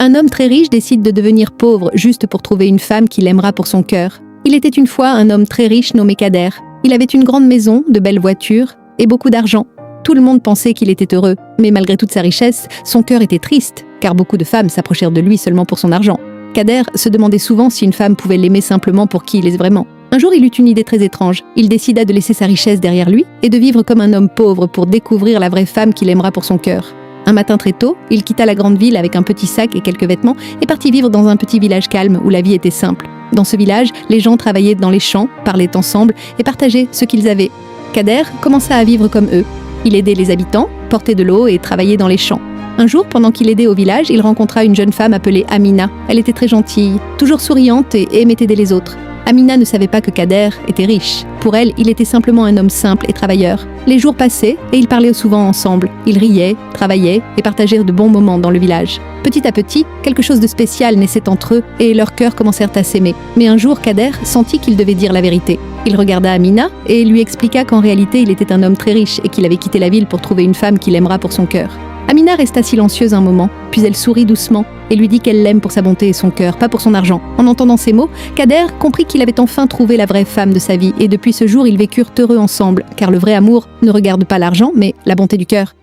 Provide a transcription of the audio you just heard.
Un homme très riche décide de devenir pauvre juste pour trouver une femme qu'il aimera pour son cœur. Il était une fois un homme très riche nommé Kader. Il avait une grande maison, de belles voitures et beaucoup d'argent. Tout le monde pensait qu'il était heureux, mais malgré toute sa richesse, son cœur était triste, car beaucoup de femmes s'approchèrent de lui seulement pour son argent. Kader se demandait souvent si une femme pouvait l'aimer simplement pour qui il est vraiment. Un jour, il eut une idée très étrange. Il décida de laisser sa richesse derrière lui et de vivre comme un homme pauvre pour découvrir la vraie femme qu'il aimera pour son cœur. Un matin très tôt, il quitta la grande ville avec un petit sac et quelques vêtements et partit vivre dans un petit village calme où la vie était simple. Dans ce village, les gens travaillaient dans les champs, parlaient ensemble et partageaient ce qu'ils avaient. Kader commença à vivre comme eux. Il aidait les habitants, portait de l'eau et travaillait dans les champs. Un jour, pendant qu'il aidait au village, il rencontra une jeune femme appelée Amina. Elle était très gentille, toujours souriante et aimait aider les autres. Amina ne savait pas que Kader était riche. Pour elle, il était simplement un homme simple et travailleur. Les jours passaient et ils parlaient souvent ensemble. Ils riaient, travaillaient et partagèrent de bons moments dans le village. Petit à petit, quelque chose de spécial naissait entre eux et leurs cœurs commencèrent à s'aimer. Mais un jour, Kader sentit qu'il devait dire la vérité. Il regarda Amina et lui expliqua qu'en réalité, il était un homme très riche et qu'il avait quitté la ville pour trouver une femme qu'il aimera pour son cœur. Amina resta silencieuse un moment, puis elle sourit doucement et lui dit qu'elle l'aime pour sa bonté et son cœur, pas pour son argent. En entendant ces mots, Kader comprit qu'il avait enfin trouvé la vraie femme de sa vie et depuis ce jour, ils vécurent heureux ensemble, car le vrai amour ne regarde pas l'argent, mais la bonté du cœur.